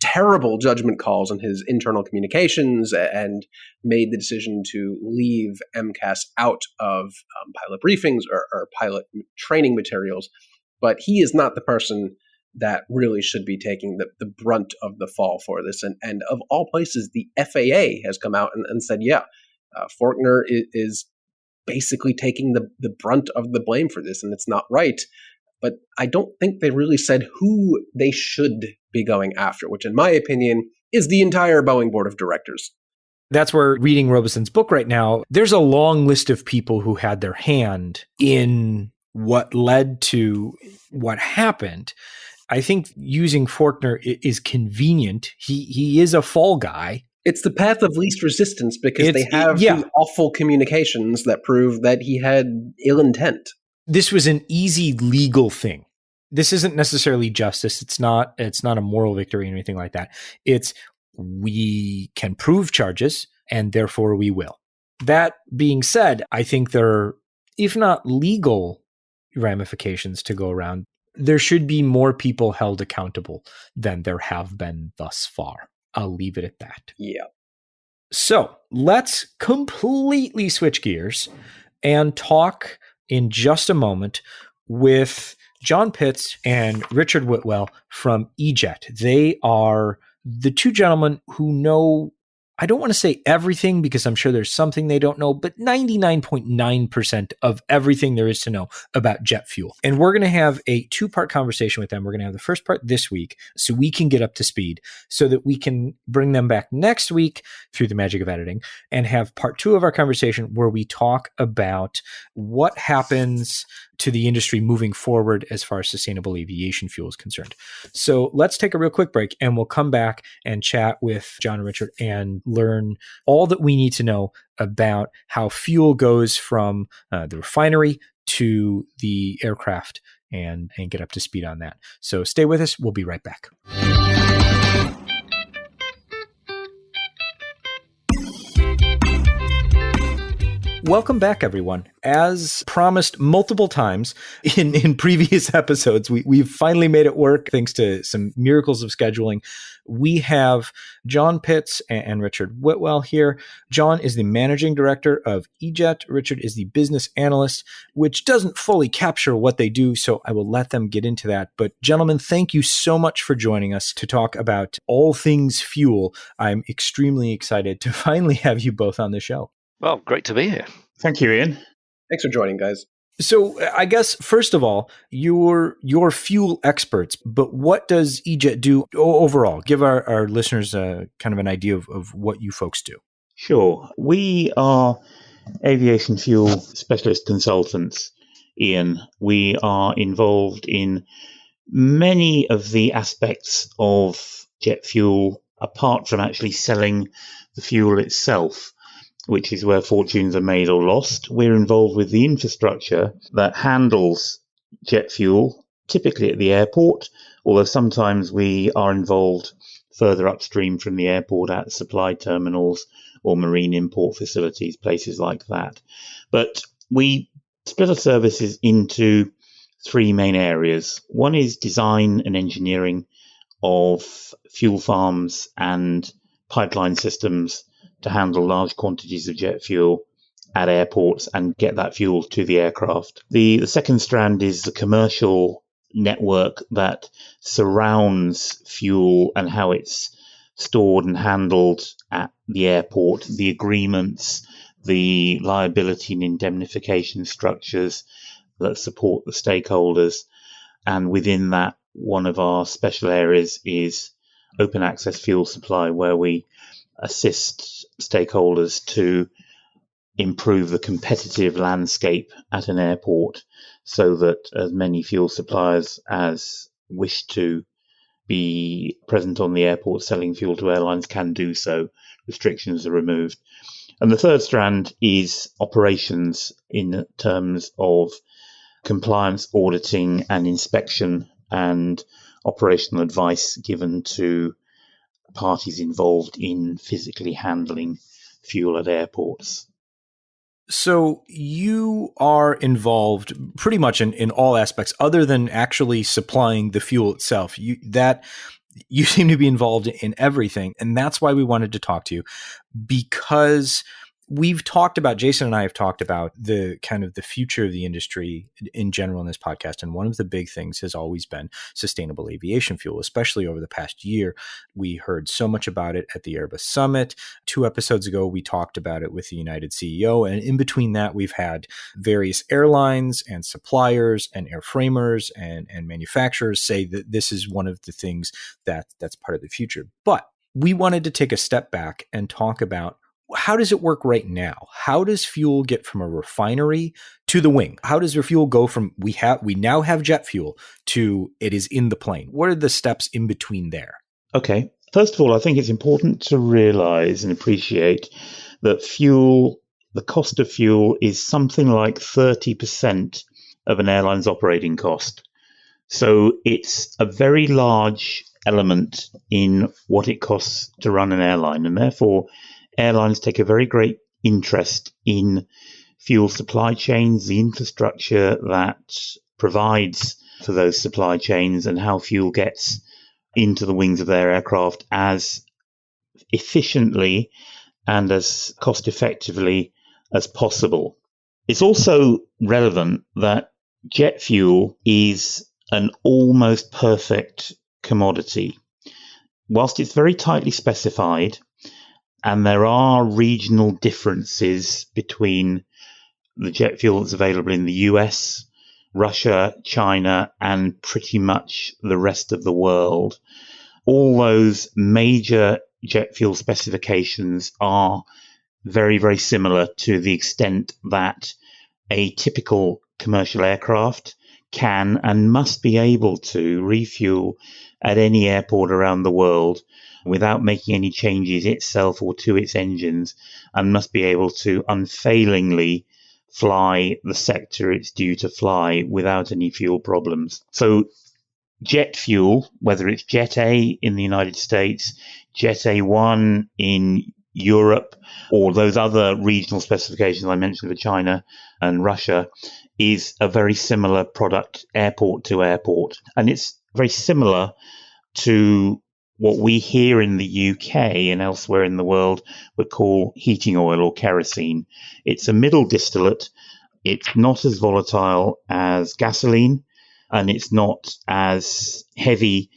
terrible judgment calls on his internal communications and made the decision to leave MCAS out of pilot briefings or pilot training materials. But he is not the person that really should be taking the brunt of the fall for this. And of all places, the FAA has come out and said, Faulkner is basically taking the brunt of the blame for this, and it's not right. But I don't think they really said who they should be going after, which in my opinion is the entire Boeing board of directors. That's where, reading Robeson's book right now, there's a long list of people who had their hand in what led to what happened. I think using Faulkner is convenient. He is a fall guy. It's the path of least resistance because they have these awful communications that prove that he had ill intent. This was an easy legal thing. This isn't necessarily justice. It's not a moral victory or anything like that. It's we can prove charges and therefore we will. That being said, I think there are, if not legal ramifications to go around, there should be more people held accountable than there have been thus far. I'll leave it at that. Yeah. So let's completely switch gears and talk in just a moment with John Pitts and Richard Whitwell from eJet. They are the two gentlemen who know, I don't want to say everything because I'm sure there's something they don't know, but 99.9% of everything there is to know about jet fuel. And we're going to have a 2-part conversation with them. We're going to have the first part this week so we can get up to speed so that we can bring them back next week through the magic of editing and have part 2 of our conversation where we talk about what happens to the industry moving forward as far as sustainable aviation fuel is concerned. So let's take a real quick break and we'll come back and chat with John and Richard and learn all that we need to know about how fuel goes from the refinery to the aircraft and get up to speed on that. So stay with us. We'll be right back. Welcome back, everyone. As promised multiple times in previous episodes, we've finally made it work thanks to some miracles of scheduling. We have John Pitts and Richard Whitwell here. John is the managing director of eJet. Richard is the business analyst, which doesn't fully capture what they do, so I will let them get into that. But gentlemen, thank you so much for joining us to talk about all things fuel. I'm extremely excited to finally have you both on the show. Well, great to be here. Thank you, Ian. Thanks for joining, guys. So I guess, first of all, you're fuel experts, but what does eJet do overall? Give our listeners kind of an idea of what you folks do. Sure. We are aviation fuel specialist consultants, Ian. We are involved in many of the aspects of jet fuel, apart from actually selling the fuel itself, which is where fortunes are made or lost. We're involved with the infrastructure that handles jet fuel, typically at the airport, although sometimes we are involved further upstream from the airport at supply terminals or marine import facilities, places like that. But we split our services into three main areas. One is design and engineering of fuel farms and pipeline systems to handle large quantities of jet fuel at airports and get that fuel to the aircraft. The second strand is the commercial network that surrounds fuel and how it's stored and handled at the airport, the agreements, the liability and indemnification structures that support the stakeholders. And within that, one of our special areas is open access fuel supply, where we assist stakeholders to improve the competitive landscape at an airport so that as many fuel suppliers as wish to be present on the airport selling fuel to airlines can do so. Restrictions are removed. And the third strand is operations in terms of compliance, auditing and inspection and operational advice given to parties involved in physically handling fuel at airports. So you are involved pretty much in all aspects other than actually supplying the fuel itself. You seem to be involved in everything. And that's why we wanted to talk to you, because Jason and I have talked about the kind of the future of the industry in general in this podcast. And one of the big things has always been sustainable aviation fuel, especially over the past year. We heard so much about it at the Airbus Summit. 2 episodes ago, we talked about it with the United CEO. And in between that, we've had various airlines and suppliers and airframers and manufacturers say that this is one of the things that's part of the future. But we wanted to take a step back and talk about, how does it work right now? How does fuel get from a refinery to the wing? How does your fuel go from we now have jet fuel to it is in the plane? What are the steps in between there? Okay. First of all, I think it's important to realize and appreciate that the cost of fuel is something like 30% of an airline's operating cost. So it's a very large element in what it costs to run an airline, and therefore airlines take a very great interest in fuel supply chains, the infrastructure that provides for those supply chains, and how fuel gets into the wings of their aircraft as efficiently and as cost effectively as possible. It's also relevant that jet fuel is an almost perfect commodity. Whilst it's very tightly specified, and there are regional differences between the jet fuel that's available in the US, Russia, China, and pretty much the rest of the world. All those major jet fuel specifications are very, very similar to the extent that a typical commercial aircraft can and must be able to refuel at any airport around the world without making any changes itself or to its engines, and must be able to unfailingly fly the sector it's due to fly without any fuel problems. So jet fuel, whether it's Jet A in the United States, Jet A1 in Europe, or those other regional specifications I mentioned for China and Russia, is a very similar product airport to airport. And it's very similar to what we here in the UK and elsewhere in the world would call heating oil or kerosene. It's a middle distillate. It's not as volatile as gasoline, and it's not as heavy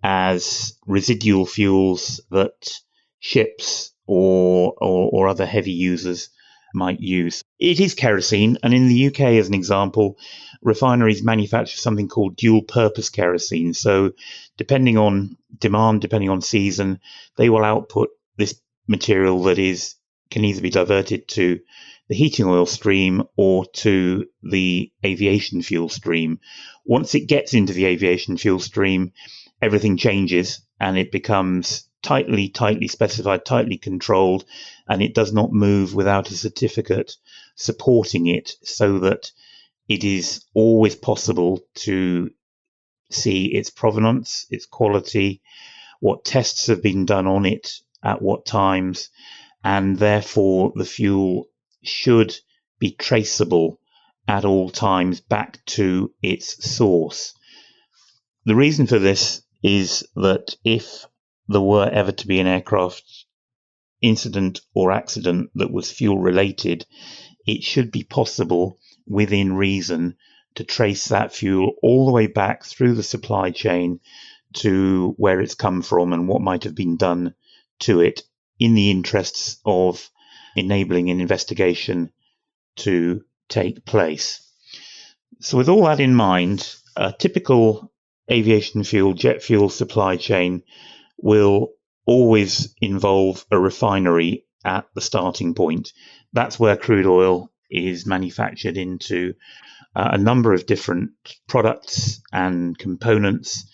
as residual fuels that ships or other heavy users might use. It is kerosene, and in the UK, as an example, refineries manufacture something called dual-purpose kerosene. So depending on demand, depending on season, they will output this material that can either be diverted to the heating oil stream or to the aviation fuel stream. Once it gets into the aviation fuel stream, everything changes and it becomes tightly specified, tightly controlled, and it does not move without a certificate supporting it, so that it is always possible to see its provenance, its quality, what tests have been done on it at what times, and therefore the fuel should be traceable at all times back to its source. The reason for this is that if there were ever to be an aircraft incident or accident that was fuel related, it should be possible within reason to trace that fuel all the way back through the supply chain to where it's come from and what might have been done to it, in the interests of enabling an investigation to take place. So with all that in mind, a typical aviation fuel, jet fuel supply chain will always involve a refinery at the starting point. That's where crude oil is manufactured into a number of different products and components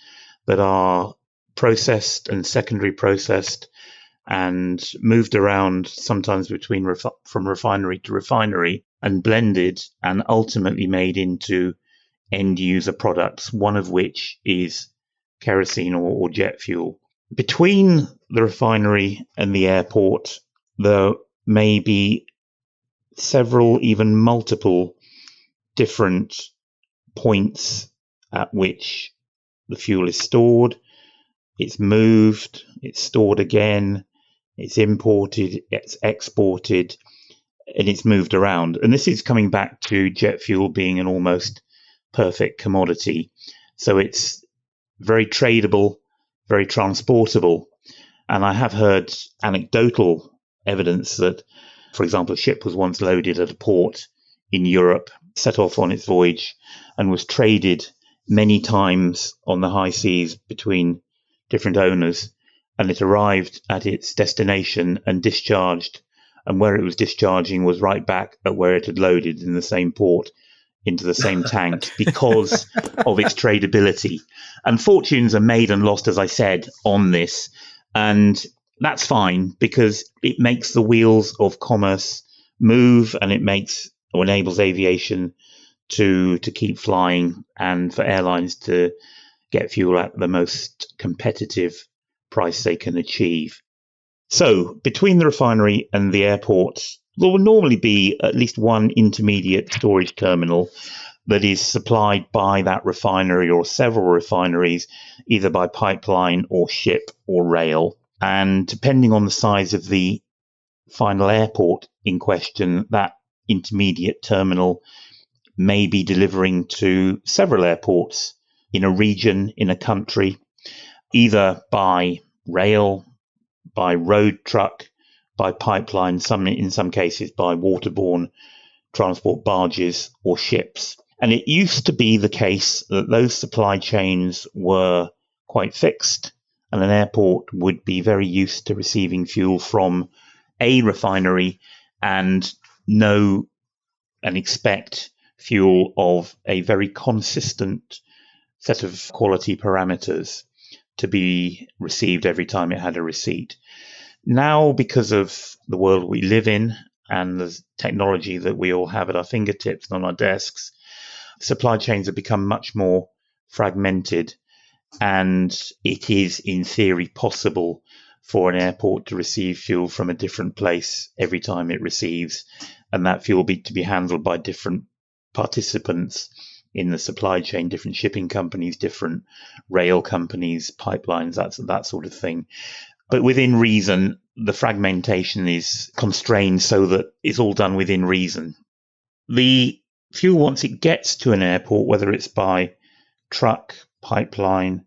that are processed and secondary processed and moved around sometimes between from refinery to refinery and blended and ultimately made into end user products, one of which is kerosene or jet fuel. Between the refinery and the airport, there may be several, even multiple different points at which the fuel is stored, it's moved, it's stored again, it's imported, it's exported, and it's moved around. And this is coming back to jet fuel being an almost perfect commodity. So it's very tradable, very transportable. And I have heard anecdotal evidence that, for example, a ship was once loaded at a port in Europe, set off on its voyage, and was traded many times on the high seas between different owners. And it arrived at its destination and discharged. And where it was discharging was right back at where it had loaded, in the same port, into the same tank, because of its tradability. And fortunes are made and lost, as I said, on this. And that's fine, because it makes the wheels of commerce move, and it makes or enables aviation to keep flying, and for airlines to get fuel at the most competitive price they can achieve. So between the refinery and the airport, there will normally be at least one intermediate storage terminal that is supplied by that refinery or several refineries, either by pipeline or ship or rail. And depending on the size of the final airport in question, that intermediate terminal may be delivering to several airports in a region, in a country, either by rail, by road truck, by pipeline, in some cases by waterborne transport barges or ships. And it used to be the case that those supply chains were quite fixed, and an airport would be very used to receiving fuel from a refinery and know and expect fuel of a very consistent set of quality parameters to be received every time it had a receipt. Now, because of the world we live in and the technology that we all have at our fingertips and on our desks, supply chains have become much more fragmented, and it is in theory possible for an airport to receive fuel from a different place every time it receives, and that fuel to be handled by different participants in the supply chain, different shipping companies, different rail companies, pipelines, that sort of thing. But within reason, the fragmentation is constrained so that it's all done within reason. The fuel, once it gets to an airport, whether it's by truck, pipeline,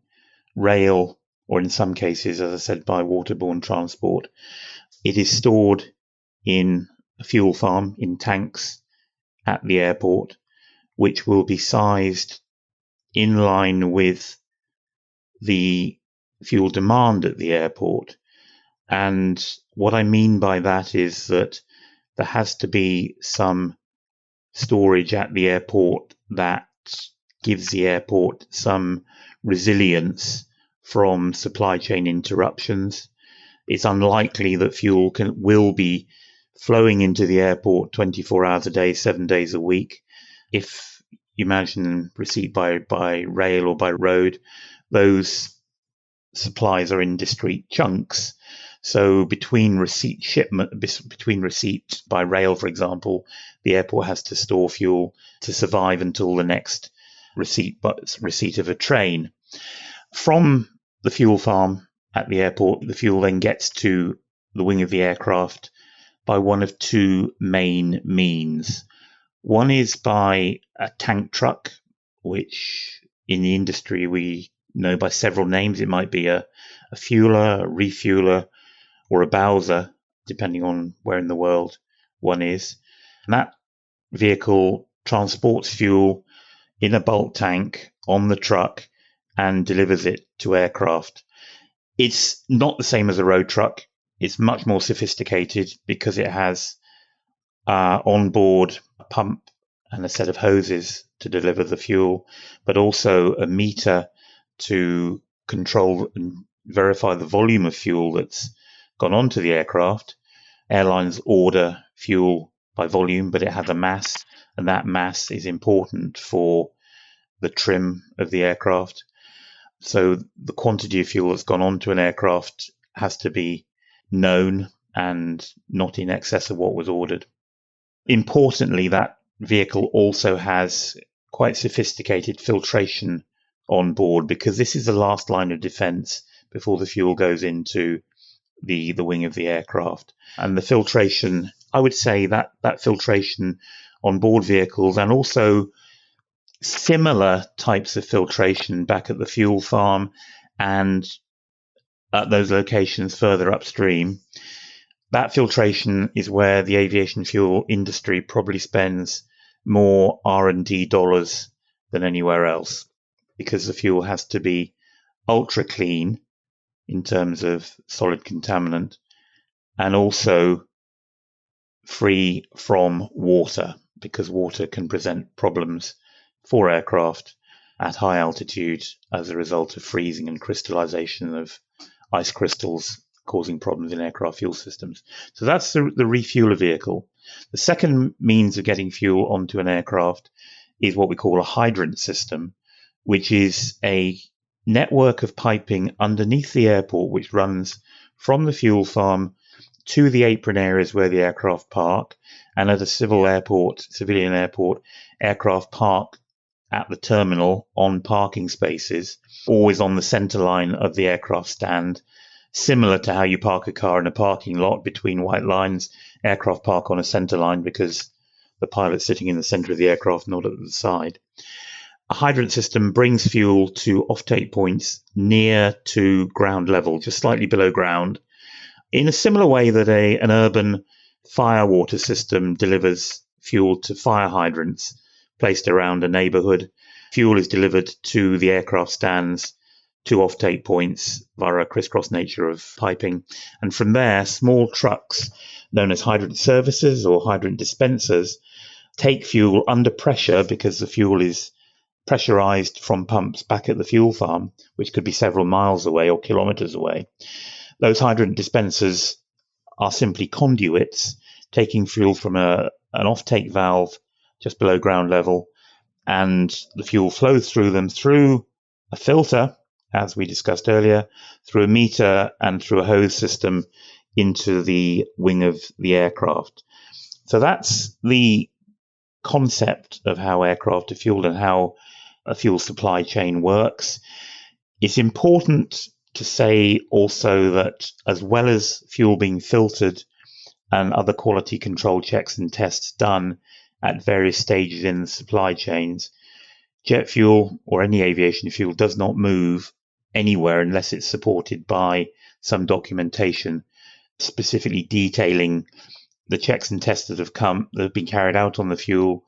rail, or in some cases, as I said, by waterborne transport, it is stored in a fuel farm, in tanks at the airport, which will be sized in line with the fuel demand at the airport. And what I mean by that is that there has to be some storage at the airport that gives the airport some resilience from supply chain interruptions. It's unlikely that fuel will be flowing into the airport 24 hours a day, 7 days a week. If you imagine receipt by rail or by road, those supplies are in discrete chunks. So between between receipt by rail, for example, the airport has to store fuel to survive until the next receipt of a train. From the fuel farm at the airport, the fuel then gets to the wing of the aircraft by one of two main means. One is by a tank truck, which in the industry we know by several names. It might be a fueler, a refueler, or a bowser, depending on where in the world one is. And that vehicle transports fuel in a bulk tank on the truck and delivers it to aircraft. It's not the same as a road truck. It's much more sophisticated because it has on board a pump and a set of hoses to deliver the fuel, but also a meter to control and verify the volume of fuel that's gone onto the aircraft. Airlines order fuel by volume, but it has a mass, and that mass is important for the trim of the aircraft. So the quantity of fuel that's gone onto an aircraft has to be known and not in excess of what was ordered. Importantly, that vehicle also has quite sophisticated filtration on board, because this is the last line of defense before the fuel goes into the wing of the aircraft. And the filtration, I would say that filtration on board vehicles, and also similar types of filtration back at the fuel farm and at those locations further upstream, that filtration is where the aviation fuel industry probably spends more R&D dollars than anywhere else, because the fuel has to be ultra clean in terms of solid contaminant, and also free from water, because water can present problems for aircraft at high altitude as a result of freezing and crystallization of ice crystals causing problems in aircraft fuel systems. So that's the refueler vehicle. The second means of getting fuel onto an aircraft is what we call a hydrant system, which is a network of piping underneath the airport which runs from the fuel farm to the apron areas where the aircraft park. And at a civilian airport, aircraft park at the terminal on parking spaces, always on the center line of the aircraft stand. Similar to how you park a car in a parking lot between white lines, aircraft park on a center line because the pilot's sitting in the center of the aircraft, not at the side. A hydrant system brings fuel to offtake points near to ground level, just slightly below ground, in a similar way that an urban fire water system delivers fuel to fire hydrants placed around a neighborhood. Fuel is delivered to the aircraft stands, to offtake points via a crisscross nature of piping. And from there, small trucks known as hydrant services or hydrant dispensers take fuel under pressure, because the fuel is pressurized from pumps back at the fuel farm, which could be several miles away or kilometers away. Those hydrant dispensers are simply conduits taking fuel from an offtake valve just below ground level, and the fuel flows through them through a filter, as we discussed earlier, through a meter and through a hose system into the wing of the aircraft. So that's the concept of how aircraft are fueled and how a fuel supply chain works. It's important to say also that as well as fuel being filtered and other quality control checks and tests done at various stages in the supply chains, jet fuel or any aviation fuel does not move anywhere unless it's supported by some documentation specifically detailing the checks and tests that have been carried out on the fuel,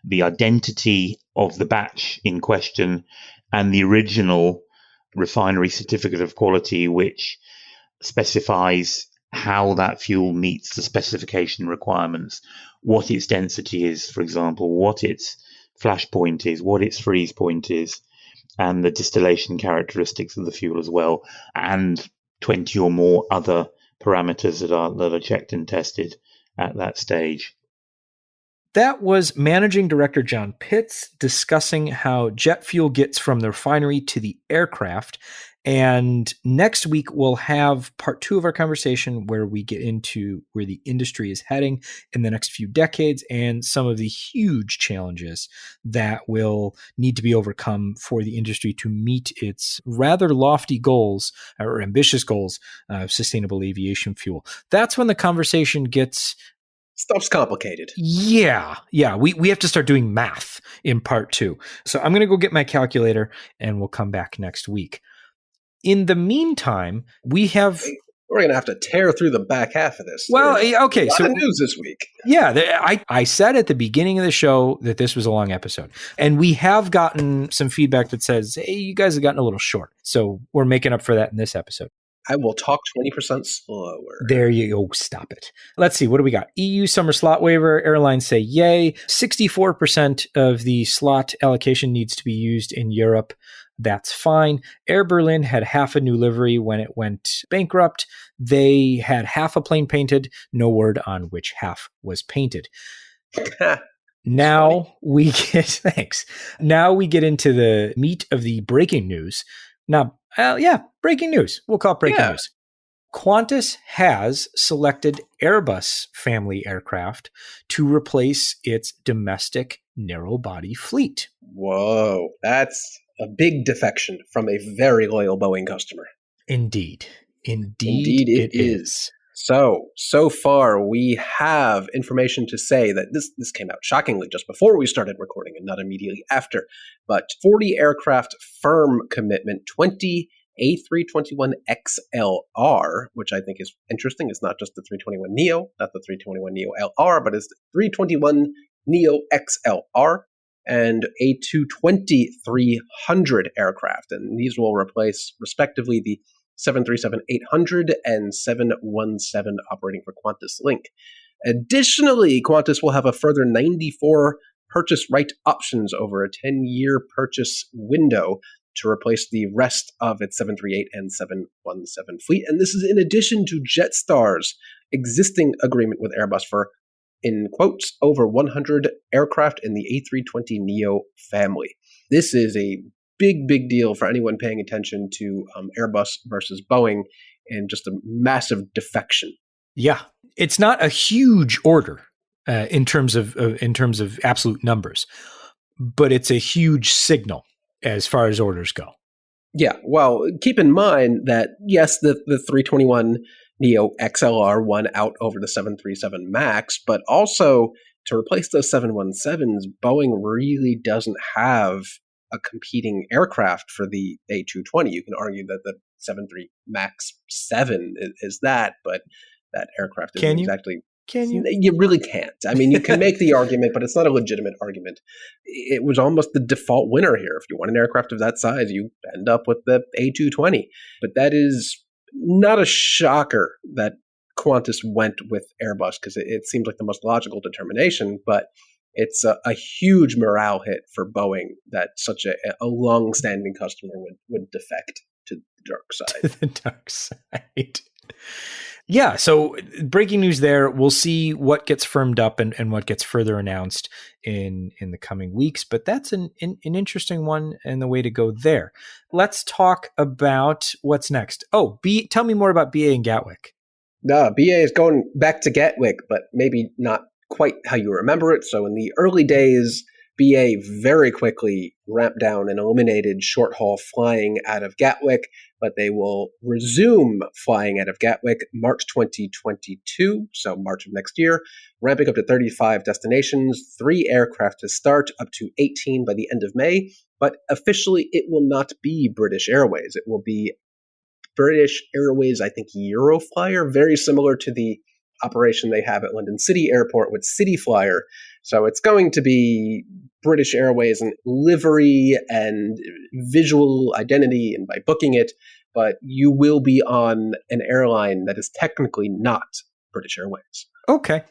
the identity of the batch in question, and the original refinery certificate of quality, which specifies how that fuel meets the specification requirements, what its density is, for example, what its flash point is, what its freeze point is, and the distillation characteristics of the fuel as well, and 20 or more other parameters that are checked and tested at that stage. That was Managing Director John Pitts discussing how jet fuel gets from the refinery to the aircraft. And next week, we'll have part 2 of our conversation where we get into where the industry is heading in the next few decades and some of the huge challenges that will need to be overcome for the industry to meet its rather lofty goals or ambitious goals of sustainable aviation fuel. That's when the conversation gets... Stuff's complicated. Yeah. We have to start doing math in part 2. So I'm going to go get my calculator and we'll come back next week. In the meantime, we have... We're going to have to tear through the back half of this. Well, okay. A lot of news this week. Yeah, I said at the beginning of the show that this was a long episode. And we have gotten some feedback that says, hey, you guys have gotten a little short. So we're making up for that in this episode. I will talk 20% slower. There you go. Stop it. Let's see. What do we got? EU summer slot waiver. Airlines say yay. 64% of the slot allocation needs to be used in Europe. That's fine. Air Berlin had half a new livery when it went bankrupt. They had half a plane painted. No word on which half was painted. Now we get... Thanks. Now we get into the meat of the breaking news. Now, breaking news. We'll call it breaking news. Qantas has selected Airbus family aircraft to replace its domestic narrow-body fleet. Whoa, that's a big defection from a very loyal Boeing customer. Indeed it is. So far we have information to say that this came out shockingly just before we started recording and not immediately after, but 40 aircraft firm commitment, 20 A321XLR, which I think is interesting. It's not just the 321neo, not the 321neo LR, but it's the 321neo XLR, and A220-300 aircraft. And these will replace, respectively, the 737-800 and 717 operating for Qantas Link. Additionally, Qantas will have a further 94 purchase right options over a 10-year purchase window to replace the rest of its 738 and 717 fleet. And this is in addition to Jetstar's existing agreement with Airbus for, in quotes, over 100 aircraft in the A320neo family. This is a big deal for anyone paying attention to Airbus versus Boeing, and just a massive defection. Yeah, it's not a huge order in terms of absolute numbers, but it's a huge signal as far as orders go. Yeah, well, keep in mind that yes, the 321neo XLR won out over the 737 MAX, but also to replace those 717s, Boeing really doesn't have a competing aircraft for the A220. You can argue that the 73 MAX 7 is that, but that aircraft isn't exactly... Can you? You really can't. I mean, you can make the argument, but it's not a legitimate argument. It was almost the default winner here. If you want an aircraft of that size, you end up with the A220. But that is not a shocker that Qantas went with Airbus, because it seems like the most logical determination, but it's a huge morale hit for Boeing that such a long-standing customer would defect to the dark side. To the dark side. Yeah, so breaking news there. We'll see what gets firmed up and what gets further announced in the coming weeks. But that's an interesting one and the way to go there. Let's talk about what's next. Oh, tell me more about BA and Gatwick. BA is going back to Gatwick, but maybe not quite how you remember it. So in the early days, BA very quickly ramped down and eliminated short-haul flying out of Gatwick, but they will resume flying out of Gatwick March 2022, so March of next year, ramping up to 35 destinations, 3 aircraft to start, up to 18 by the end of May. But officially, it will not be British Airways. It will be British Airways, I think, Euroflyer, very similar to the operation they have at London City Airport with City Flyer. So it's going to be British Airways and livery and visual identity and by booking it, but you will be on an airline that is technically not British Airways. Okay.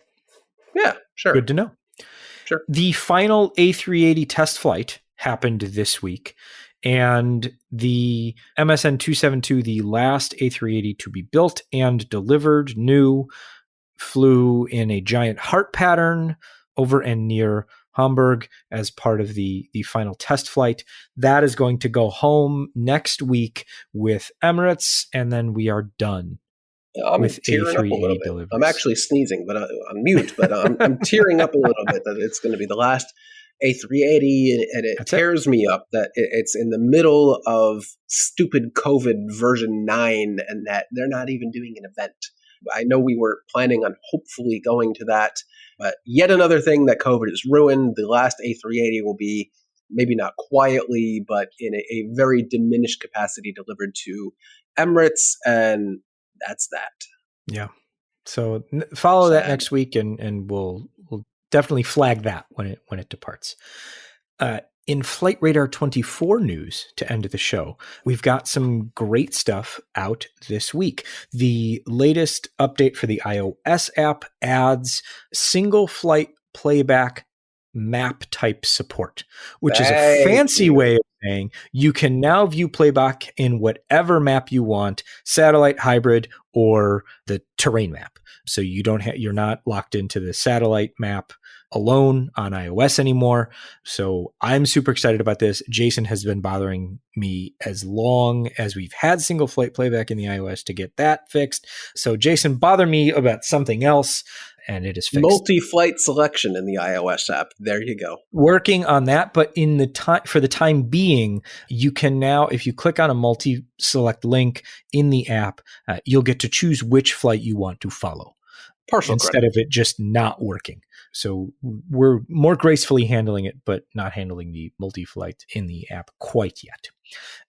Yeah, sure. Good to know. Sure. The final A380 test flight happened this week, and the MSN 272, the last A380 to be built and delivered, new, flew in a giant heart pattern over and near Hamburg as part of the final test flight. That is going to go home next week with Emirates, and then we are done. I'm with tearing up a little bit. deliveries. I'm actually sneezing, but I'm mute. But I'm tearing up a little bit that it's going to be the last A380, and it tears me up that it's in the middle of stupid COVID version 9, and that they're not even doing an event. I know we were planning on hopefully going to that, but yet another thing that COVID has ruined. The last A380 will be maybe not quietly, but in a very diminished capacity delivered to Emirates, and that's that. Yeah. So follow that next week, and we'll definitely flag that when it departs. In Flight Radar 24 news to end the show, we've got some great stuff out this week. The latest update for the iOS app adds single flight playback map type support, which is a fancy way of saying you can now view playback in whatever map you want, satellite, hybrid, or the terrain map. So you're not locked into the satellite map alone on iOS anymore. So I'm super excited about this. Jason has been bothering me as long as we've had single flight playback in the iOS to get that fixed. So Jason, bother me about something else, and it is fixed. Multi-flight selection in the iOS app. There you go. Working on that, but for the time being, you can now, if you click on a multi-select link in the app, you'll get to choose which flight you want to follow. Partial instead credit. of it just not working. So we're more gracefully handling it, but not handling the multi-flight in the app quite yet.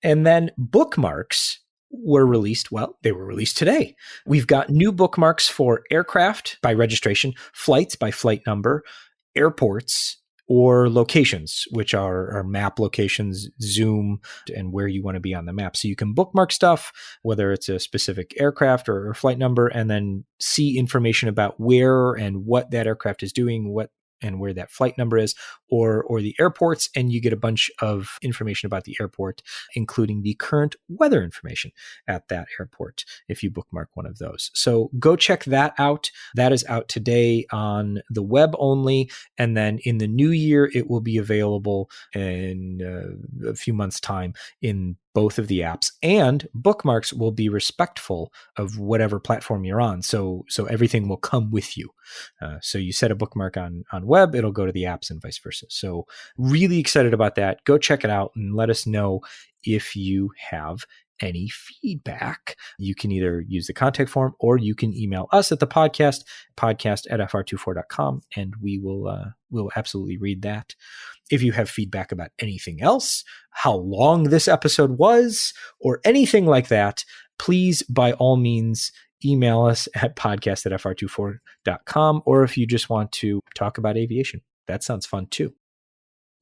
And then bookmarks were released. Well, they were released today. We've got new bookmarks for aircraft by registration, flights by flight number, airports, or locations, which are map locations, zoom, and where you want to be on the map. So you can bookmark stuff, whether it's a specific aircraft or flight number, and then see information about where and what that aircraft is doing, and where that flight number is, or the airports, and you get a bunch of information about the airport, including the current weather information at that airport if you bookmark one of those. So go check that out. That is out today on the web only, and then in the new year, it will be available in a few months' time in both of the apps, and bookmarks will be respectful of whatever platform you're on. So everything will come with you. So you set a bookmark on web, it'll go to the apps and vice versa. So really excited about that. Go check it out and let us know if you have any feedback. You can either use the contact form or you can email us at the podcast at fr24.com, and we'll absolutely read that. If you have feedback about anything else, how long this episode was, or anything like that, please, by all means, email us at podcast at fr24.com, or if you just want to talk about aviation, that sounds fun too.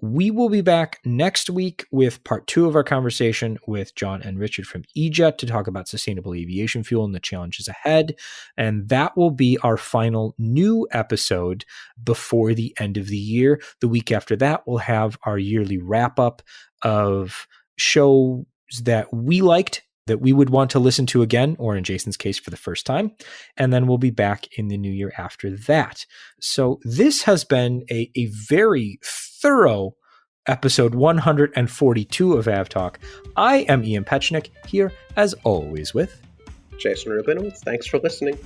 We will be back next week with part 2 of our conversation with John and Richard from eJet to talk about sustainable aviation fuel and the challenges ahead. And that will be our final new episode before the end of the year. The week after that, we'll have our yearly wrap up of shows that we liked, that we would want to listen to again, or in Jason's case, for the first time. And then we'll be back in the new year after that. So this has been a very thorough episode 142 of AvTalk. I am Ian Petchnick, here as always with Jason Rubinowitz. Thanks for listening.